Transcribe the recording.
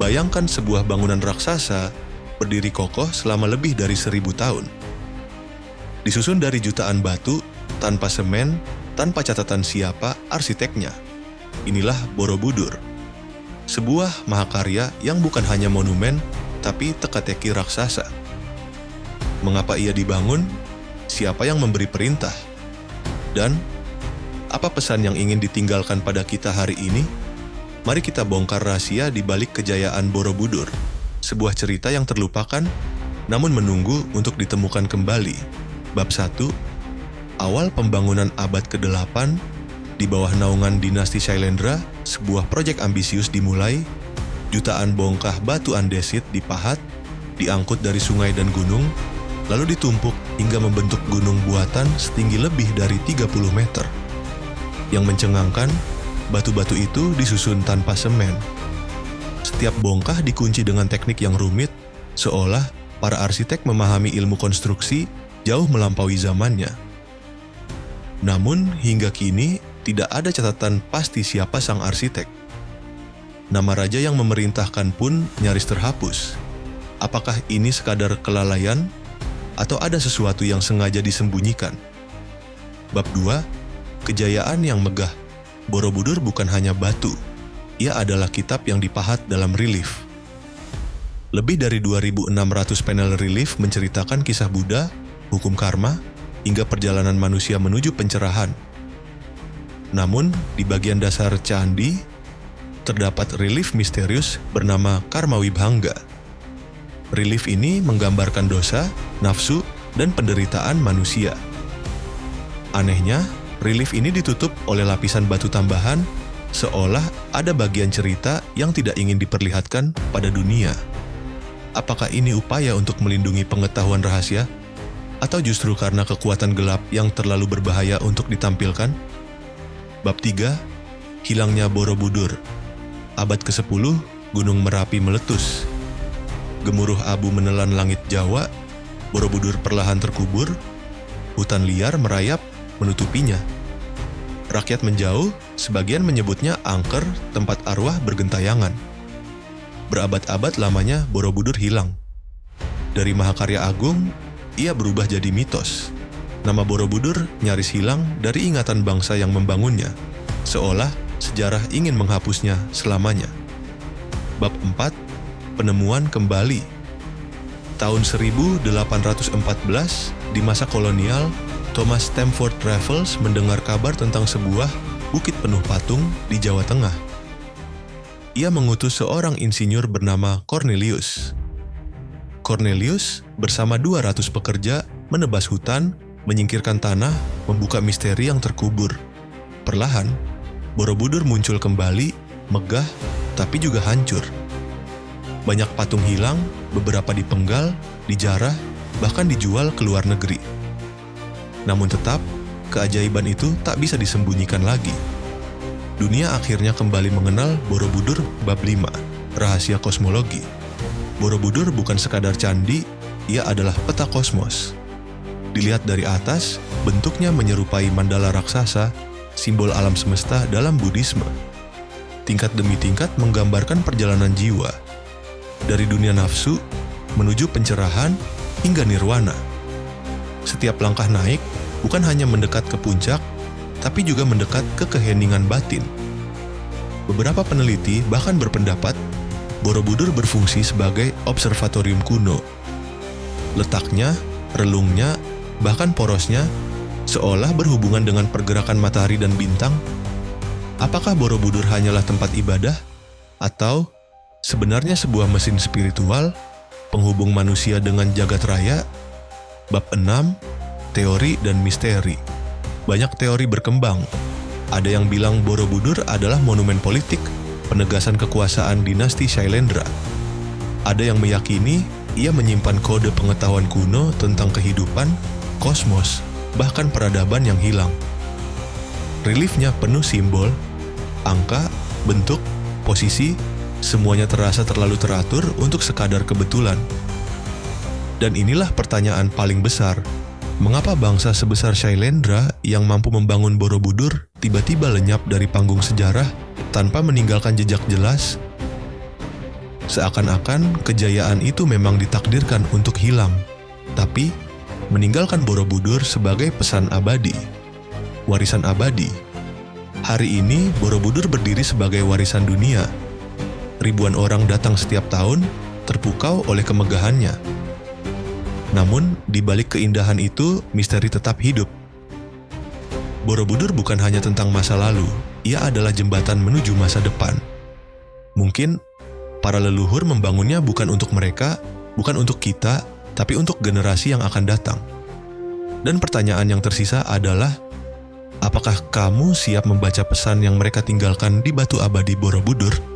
Bayangkan sebuah bangunan raksasa berdiri kokoh selama lebih dari 1000 tahun. Disusun dari jutaan batu, tanpa semen, tanpa catatan siapa arsiteknya. Inilah Borobudur. Sebuah mahakarya yang bukan hanya monumen, tapi teka-teki raksasa. Mengapa ia dibangun? Siapa yang memberi perintah? Dan apa pesan yang ingin ditinggalkan pada kita hari ini? Mari kita bongkar rahasia di balik kejayaan Borobudur. Sebuah cerita yang terlupakan, namun menunggu untuk ditemukan kembali. Bab 1. Awal pembangunan abad ke-8, di bawah naungan dinasti Shailendra, sebuah proyek ambisius dimulai. Jutaan bongkah batu andesit dipahat, diangkut dari sungai dan gunung, lalu ditumpuk hingga membentuk gunung buatan setinggi lebih dari 30 meter. Yang mencengangkan, batu-batu itu disusun tanpa semen. Setiap bongkah dikunci dengan teknik yang rumit, seolah para arsitek memahami ilmu konstruksi jauh melampaui zamannya. Namun, hingga kini tidak ada catatan pasti siapa sang arsitek. Nama raja yang memerintahkan pun nyaris terhapus. Apakah ini sekadar kelalaian, atau ada sesuatu yang sengaja disembunyikan? Bab 2. Kejayaan yang megah. Borobudur bukan hanya batu, ia adalah kitab yang dipahat dalam relief. Lebih dari 2.600 panel relief menceritakan kisah Buddha, hukum karma, hingga perjalanan manusia menuju pencerahan. Namun, di bagian dasar candi, terdapat relief misterius bernama Karma Wibhanga. Relief ini menggambarkan dosa, nafsu, dan penderitaan manusia. Anehnya, relief ini ditutup oleh lapisan batu tambahan, seolah ada bagian cerita yang tidak ingin diperlihatkan pada dunia. Apakah ini upaya untuk melindungi pengetahuan rahasia? Atau justru karena kekuatan gelap yang terlalu berbahaya untuk ditampilkan? Bab 3. Hilangnya Borobudur. Abad ke-10, Gunung Merapi meletus. Gemuruh abu menelan langit Jawa, Borobudur perlahan terkubur, hutan liar merayap menutupinya. Rakyat menjauh, sebagian menyebutnya angker tempat arwah bergentayangan. Berabad-abad lamanya Borobudur hilang. Dari mahakarya agung, ia berubah jadi mitos. Nama Borobudur nyaris hilang dari ingatan bangsa yang membangunnya, seolah sejarah ingin menghapusnya selamanya. Bab 4. Penemuan kembali. Tahun 1814, di masa kolonial, Thomas Stamford Raffles mendengar kabar tentang sebuah bukit penuh patung di Jawa Tengah. Ia mengutus seorang insinyur bernama Cornelius. Cornelius bersama 200 pekerja menebas hutan, menyingkirkan tanah, membuka misteri yang terkubur. Perlahan, Borobudur muncul kembali, megah, tapi juga hancur. Banyak patung hilang, beberapa dipenggal, dijarah, bahkan dijual ke luar negeri. Namun tetap, keajaiban itu tak bisa disembunyikan lagi. Dunia akhirnya kembali mengenal Borobudur bab 5, rahasia kosmologi. Borobudur bukan sekadar candi, ia adalah peta kosmos. Dilihat dari atas, bentuknya menyerupai mandala raksasa, simbol alam semesta dalam Buddhisme. Tingkat demi tingkat menggambarkan perjalanan jiwa, dari dunia nafsu menuju pencerahan hingga nirwana. Setiap langkah naik bukan hanya mendekat ke puncak, tapi juga mendekat ke keheningan batin. Beberapa peneliti bahkan berpendapat Borobudur berfungsi sebagai observatorium kuno. Letaknya, relungnya, bahkan porosnya seolah berhubungan dengan pergerakan matahari dan bintang. Apakah Borobudur hanyalah tempat ibadah? Atau sebenarnya sebuah mesin spiritual, penghubung manusia dengan jagat raya? Bab 6. Teori dan misteri. Banyak teori berkembang. Ada yang bilang Borobudur adalah monumen politik, penegasan kekuasaan dinasti Shailendra. Ada yang meyakini ia menyimpan kode pengetahuan kuno tentang kehidupan, kosmos, bahkan peradaban yang hilang. Reliefnya penuh simbol, angka, bentuk, posisi, semuanya terasa terlalu teratur untuk sekadar kebetulan. Dan inilah pertanyaan paling besar. Mengapa bangsa sebesar Shailendra yang mampu membangun Borobudur tiba-tiba lenyap dari panggung sejarah tanpa meninggalkan jejak jelas? Seakan-akan kejayaan itu memang ditakdirkan untuk hilang, tapi meninggalkan Borobudur sebagai pesan abadi, warisan abadi. Hari ini Borobudur berdiri sebagai warisan dunia. Ribuan orang datang setiap tahun, terpukau oleh kemegahannya. Namun, di balik keindahan itu, misteri tetap hidup. Borobudur bukan hanya tentang masa lalu, ia adalah jembatan menuju masa depan. Mungkin para leluhur membangunnya bukan untuk mereka, bukan untuk kita, tapi untuk generasi yang akan datang. Dan pertanyaan yang tersisa adalah, apakah kamu siap membaca pesan yang mereka tinggalkan di batu abadi Borobudur?